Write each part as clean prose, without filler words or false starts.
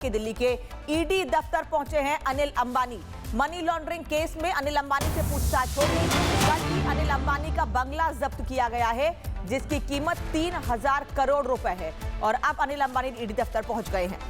कि दिल्ली के ईडी दफ्तर पहुंचे हैं Anil Ambani. Money laundering case में अनिल अंबानी से पूछताछ होगी। कल ही अनिल अंबानी का बंगला जब्त किया गया है जिसकी कीमत 3000 करोड़ रुपए है और अब अनिल अंबानी ईडी दफ्तर पहुंच गए हैं।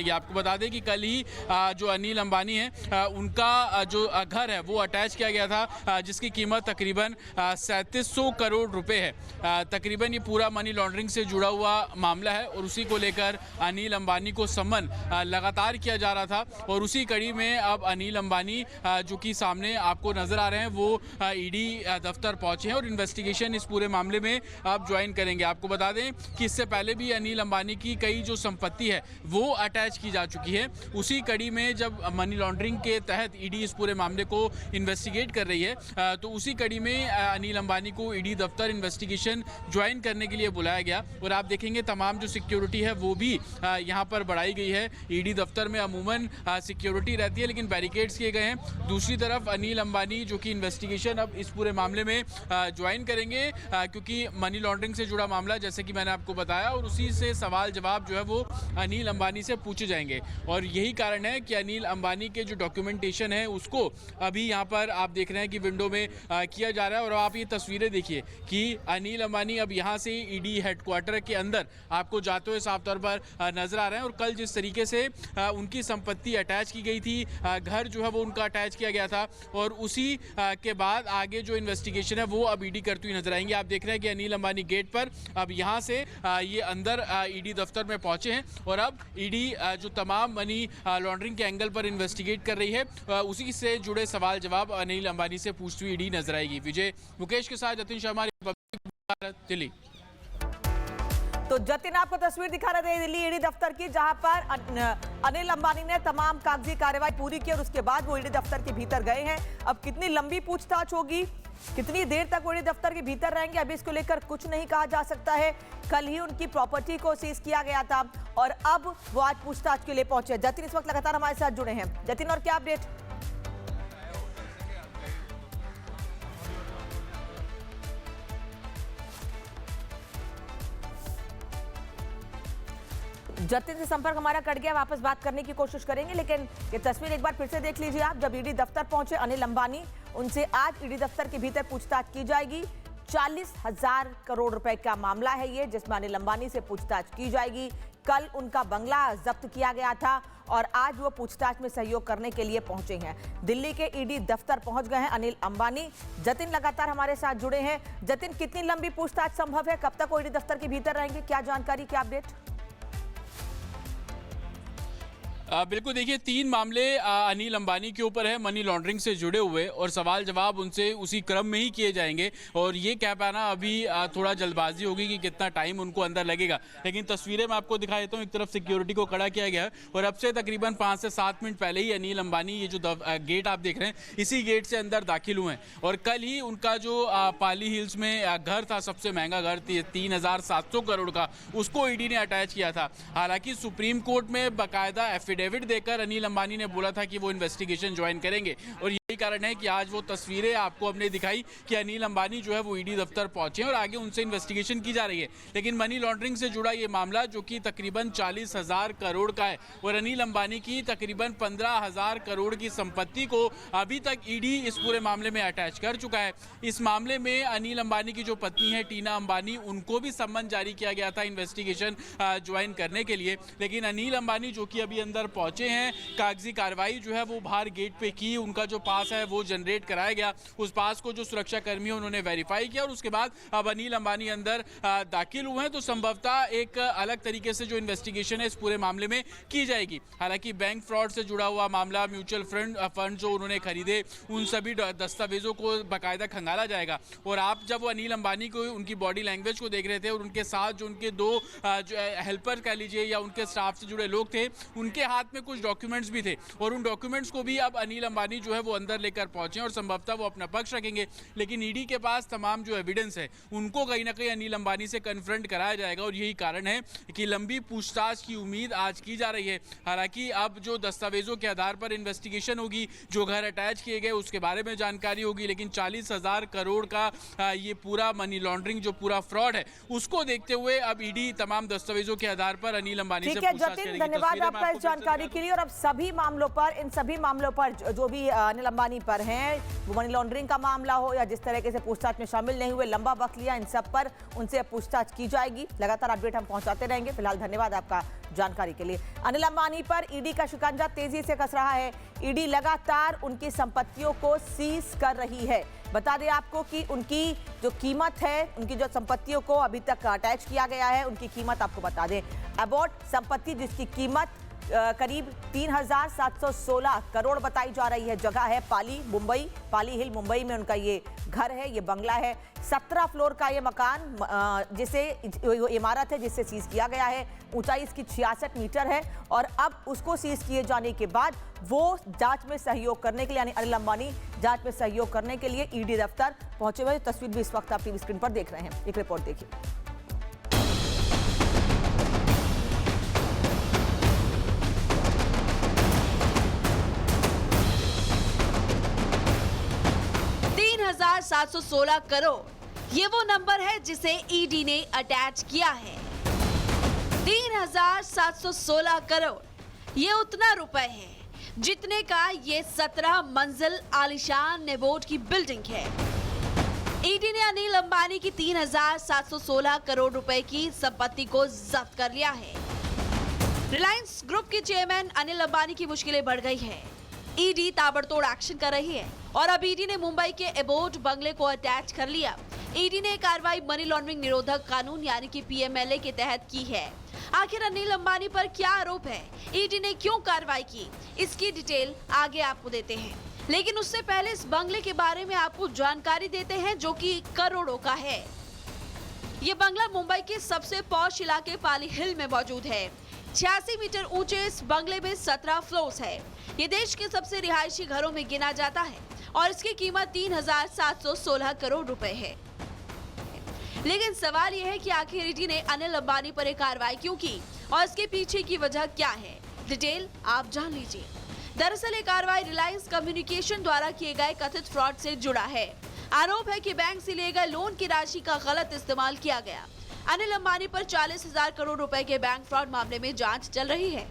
आपको बता दें कि कल ही जो अनिल अंबानी है उनका जो घर है वो अटैच किया गया था जिसकी कीमत तकरीबन 3700 करोड़ रुपए है। तकरीबन ये पूरा मनी लॉन्ड्रिंग से जुड़ा हुआ मामला है और उसी को लेकर अनिल अंबानी को सम्मन लगातार किया जा रहा था और उसी कड़ी में अब अनिल अंबानी जो कि सामने आपको नजर आ रहे हैं वो ईडी दफ्तर पहुंचे हैं और इन्वेस्टिगेशन इस पूरे मामले में अब ज्वाइन करेंगे। आपको बता दें कि इससे पहले भी अनिल अंबानी की कई जो संपत्ति है वो अटैच की जा चुकी है। उसी कड़ी में जब मनी लॉन्ड्रिंग के तहत ईडी इस पूरे मामले को इन्वेस्टिगेट कर रही है तो उसी कड़ी में अनिल अंबानी को ईडी दफ्तर इन्वेस्टिगेशन ज्वाइन करने के लिए बुलाया गया और आप देखेंगे तमाम जो सिक्योरिटी है वो भी यहाँ पर बढ़ाई गई है। ईडी दफ्तर में अमूमन सिक्योरिटी रहती है लेकिन बैरिकेड्स किए गए हैं। दूसरी तरफ अनिल अंबानी जो कि इन्वेस्टिगेशन अब इस पूरे मामले में ज्वाइन करेंगे क्योंकि मनी लॉन्ड्रिंग से जुड़ा मामला जैसे कि मैंने आपको बताया और उसी से सवाल जवाब जो है वो अनिल अंबानी से पूछे जाएंगे और यही कारण है कि अनिल अंबानी के जो डॉक्यूमेंटेशन है उसको अभी यहाँ पर आप देख रहे हैं कि विंडो में किया जा रहा है और आप ये तस्वीरें देखिए कि अनिल अंबानी अब यहाँ से ईडी हेडक्वार्टर के अंदर आपको जाते हुए साफ तौर पर नजर आ रहे हैं और कल जिस तरीके से उनकी संपत्ति अटैच की गई थी, घर जो है वो उनका अटैच किया गया था और उसी के बाद आगे जो इन्वेस्टिगेशन है वो अब ईडी करती हुई नजर आएंगे। आप देख रहे हैं कि अनिल अंबानी गेट पर अब यहाँ से ये अंदर ईडी दफ्तर में पहुंचे हैं और अब ईडी जो तमाम मनी लॉन्ड्रिंग के एंगल पर इन्वेस्टिगेट कर रही है उसी से जुड़े सवाल जवाब अनिल अंबानी से पूछती हुई ईडी नजर आएगी। विजय मुकेश के साथ जतिन शर्मा, दिल्ली। तो जतिन आपको तस्वीर दिखा रहे थे दिल्ली ईडी दफ्तर की जहां पर अनिल अंबानी ने तमाम कागजी कार्रवाई पूरी की और उसके बाद वो ईडी दफ्तर के भीतर गए हैं। अब कितनी लंबी पूछताछ होगी, कितनी देर तक वो ईडी दफ्तर के भीतर रहेंगे, अभी इसको लेकर कुछ नहीं कहा जा सकता है। कल ही उनकी प्रॉपर्टी को सीज किया गया था और अब वो आज पूछताछ के लिए पहुंचे। जतिन इस वक्त लगातार हमारे साथ जुड़े हैं। जतिन, और क्या अपडेट? जतिन से संपर्क हमारा कट गया, वापस बात करने की कोशिश करेंगे लेकिन ये तस्वीर एक बार फिर से देख लीजिए आप। जब ईडी दफ्तर पहुंचे अनिल अंबानी, उनसे आज ईडी दफ्तर के भीतर पूछताछ की जाएगी। 40,000 करोड़ रुपए का मामला है ये जिसमें अनिल अंबानी से पूछताछ की जाएगी। कल उनका बंगला जब्त किया गया था और आज वो पूछताछ में सहयोग करने के लिए पहुंचे हैं। दिल्ली के ईडी दफ्तर पहुंच गए हैं अनिल अंबानी। जतिन लगातार हमारे साथ जुड़े हैं। जतिन, कितनी लंबी पूछताछ संभव है, कब तक वो ईडी दफ्तर के भीतर रहेंगे, क्या जानकारी, क्या अपडेट? बिल्कुल, देखिए 3 मामले अनिल अंबानी के ऊपर है मनी लॉन्ड्रिंग से जुड़े हुए और सवाल जवाब उनसे उसी क्रम में ही किए जाएंगे और ये कह पाना अभी थोड़ा जल्दबाजी होगी कि कितना टाइम उनको अंदर लगेगा। लेकिन तस्वीरें मैं आपको दिखा देता हूँ। एक तरफ सिक्योरिटी को खड़ा किया गया है और अब से तकरीबन 5 से 7 मिनट पहले ही अनिल अंबानी ये जो गेट आप देख रहे हैं इसी गेट से अंदर दाखिल हुए हैं और कल ही उनका जो पाली हिल्स में घर था, सबसे महंगा घर 3700 करोड़ का, उसको ईडी ने अटैच किया था। हालांकि सुप्रीम कोर्ट में बाकायदा एफिडेविट देकर अनिल अंबानी ने बोला था कि वो इन्वेस्टिगेशन ज्वाइन करेंगे और यही कारण है कि आज वो तस्वीरें आपको हमने दिखाई कि अनिल अंबानी जो है वो ईडी दफ्तर पहुंचे और आगे उनसे इन्वेस्टिगेशन की जा रही है। लेकिन मनी लॉन्ड्रिंग से जुड़ा ये मामला जो कि तकरीबन 40,000 करोड़ का है और अनिल अंबानी की तकरीबन 15,000 करोड़ की संपत्ति को अभी तक ईडी इस पूरे मामले में अटैच कर चुका है। इस मामले में अनिल अंबानी की जो पत्नी है टीना अंबानी, उनको भी सम्मन जारी किया गया था इन्वेस्टिगेशन ज्वाइन करने के लिए। लेकिन अनिल अंबानी जो कि अभी अंदर पहुंचे हैं, कागजी कार्रवाई जो है वो बाहर गेट पे की, उनका जो पास है वो जनरेट कराया गया, उस पास को जो सुरक्षा कर्मी उन्होंने वेरीफाई किया और उसके बाद अब अनिल अंबानी अंदर दाखिल हुए हैं। तो संभवतः एक अलग तरीके से जो इन्वेस्टिगेशन है इस पूरे मामले में की जाएगी। हालांकि बैंक फ्रॉड से जुड़ा हुआ मामला, म्यूचुअल फंड जो उन्होंने खरीदे, उन सभी दस्तावेजों को बाकायदा खंगाला जाएगा। और आप जब वो अनिल अंबानी को उनकी बॉडी लैंग्वेज को देख रहे थे और उनके साथ जो उनके 2 हेल्पर कह लीजिए या उनके स्टाफ से जुड़े लोग थे, उनके हाथ में कुछ डॉक्यूमेंट्स भी थे और उन डॉक्यूमेंट्स को भी अब अनिल अंबानी जो है वो अंदर अंदर लेकर पहुंचे और संभवतः वो अपना पक्ष रखेंगे। लेकिन ईडी के पास तमाम जो एविडेंस है उनको कहीं ना कहीं अनिल अंबानी से कन्फ्रंट कराया जाएगा और यही कारण है कि लंबी पूछताछ की उम्मीद आज की जा रही है। हालांकि अब जो दस्तावेजों के आधार पर इन्वेस्टिगेशन होगी, जो घर अटैच किए गए उसके बारे में जानकारी होगी, लेकिन 40,000 करोड़ का ये पूरा मनी लॉन्ड्रिंग जो पूरा फ्रॉड है उसको देखते हुए अब ईडी तमाम दस्तावेजों के आधार पर अनिल अंबानी से पूछताछ करेगी। धन्यवाद आपका इस जानकारी के लिए। और अब सभी मामलों पर, इन सभी मामलों पर जो भी अनिल अंबानी पर हैं, वो मनी लॉन्ड्रिंग का मामला हो या जिस तरीके से पूछताछ में शामिल नहीं हुए, लंबा वक्त लिया, इन सब पर उनसे पूछताछ की जाएगी। लगातार अपडेट हम पहुंचाते रहेंगे। फिलहाल धन्यवाद आपका जानकारी के लिए। अनिल अंबानी पर ईडी का शिकंजा तेजी से कस रहा है। ईडी लगातार उनकी संपत्तियों को सीज कर रही है। बता दें आपको कि उनकी जो कीमत है, उनकी जो संपत्तियों को अभी तक अटैच किया गया है, उनकी कीमत आपको बता दें। अबॉट संपत्ति जिसकी कीमत करीब 3,716 करोड़ बताई जा रही है। जगह है पाली हिल मुंबई में उनका ये घर है, ये बंगला है। 17 फ्लोर का ये मकान, जिसे इमारत है जिसे सीज किया गया है। ऊंचाई इसकी 66 मीटर है और अब उसको सीज किए जाने के बाद वो जांच में सहयोग करने के लिए, यानी अनिल अंबानी जांच में सहयोग करने के लिए ईडी दफ्तर पहुंचे हुए। तस्वीर भी इस वक्त आप टीवी स्क्रीन पर देख रहे हैं। एक रिपोर्ट देखिए। $3,716 करोड़, ये वो नंबर है जिसे ईडी ने अटैच किया है। 3,716 करोड़ ये उतना रुपए है जितने का ये 17 मंजिल आलीशान नेबोट की बिल्डिंग है। ईडी ने अनिल अंबानी की 3,716 करोड़ रुपए की संपत्ति को जब्त कर लिया है। रिलायंस ग्रुप के चेयरमैन अनिल अंबानी की मुश्किलें बढ़ गई है। ईडी ताबड़तोड़ एक्शन कर रही है और अब ईडी ने मुंबई के एबोट बंगले को अटैच कर लिया। ईडी ने कार्रवाई मनी लॉन्ड्रिंग निरोधक कानून यानी कि पीएमएलए के तहत की है। आखिर अनिल अंबानी पर क्या आरोप है, ईडी ने क्यों कार्रवाई की, इसकी डिटेल आगे आपको देते हैं। लेकिन उससे पहले इस बंगले के बारे में आपको जानकारी देते हैं जो कि करोड़ों का है। ये बंगला मुंबई के सबसे पॉश इलाके पाली हिल में मौजूद है। 86 मीटर ऊंचे इस बंगले में 17 फ्लोर्स है। ये देश के सबसे रिहायशी घरों में गिना जाता है और इसकी कीमत 3,716 करोड़ रुपए है। लेकिन सवाल यह है कि आखिर ईडी ने अनिल अंबानी पर एक कार्रवाई क्यों की और इसके पीछे की वजह क्या है, डिटेल आप जान लीजिए। दरअसल ये कार्रवाई रिलायंस कम्युनिकेशन द्वारा किए गए कथित फ्रॉड से जुड़ा है। आरोप है कि बैंक से लिए गए लोन की राशि का गलत इस्तेमाल किया गया। अनिल अंबानी पर 40,000 करोड़ रुपए के बैंक फ्रॉड मामले में जांच चल रही है।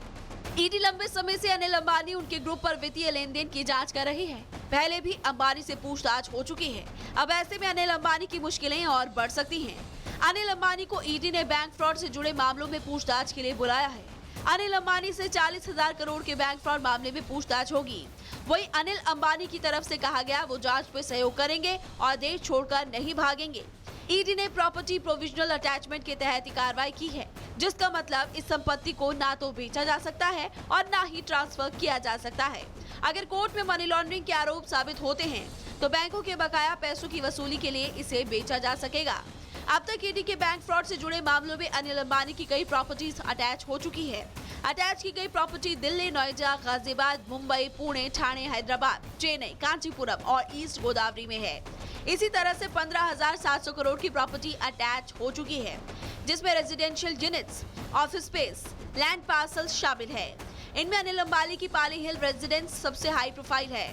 ईडी लंबे समय से अनिल अंबानी उनके ग्रुप पर वित्तीय लेन देन की जांच कर रही है। पहले भी अंबानी से पूछताछ हो चुकी है। अब ऐसे में अनिल अंबानी की मुश्किलें और बढ़ सकती हैं। अनिल अंबानी को ईडी ने बैंक फ्रॉड से जुड़े मामलों में पूछताछ के लिए बुलाया है। अनिल अंबानी से 40,000 करोड़ के बैंक फ्रॉड मामले में पूछताछ होगी। वहीं अनिल अंबानी की तरफ से कहा गया वो जांच में सहयोग करेंगे और देश छोड़कर नहीं भागेंगे। ईडी ने प्रॉपर्टी प्रोविजनल अटैचमेंट के तहत कार्रवाई की है, जिसका मतलब इस संपत्ति को ना तो बेचा जा सकता है और ना ही ट्रांसफर किया जा सकता है। अगर कोर्ट में मनी लॉन्ड्रिंग के आरोप साबित होते हैं तो बैंकों के बकाया पैसों की वसूली के लिए इसे बेचा जा सकेगा। अब तक ईडी के बैंक फ्रॉड से जुड़े मामलों में अनिल अंबानी की कई प्रॉपर्टीज अटैच हो चुकी है। अटैच की गई प्रॉपर्टी दिल्ली, नोएडा, गाजियाबाद, मुंबई, पुणे, ठाणे, हैदराबाद, चेन्नई, कांचीपुरम और ईस्ट गोदावरी में है। इसी तरह से 15,700 करोड़ की प्रॉपर्टी अटैच हो चुकी है, जिसमें residential units, office space, land parcels शामिल है। इनमें अनिल अंबानी की पाली हिल रेजिडेंस सबसे हाई प्रोफाइल है।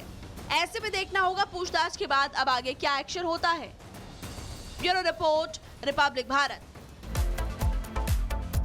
ऐसे में देखना होगा पूछताछ के बाद अब आगे क्या एक्शन होता है। Bureau report, Republic Bharat.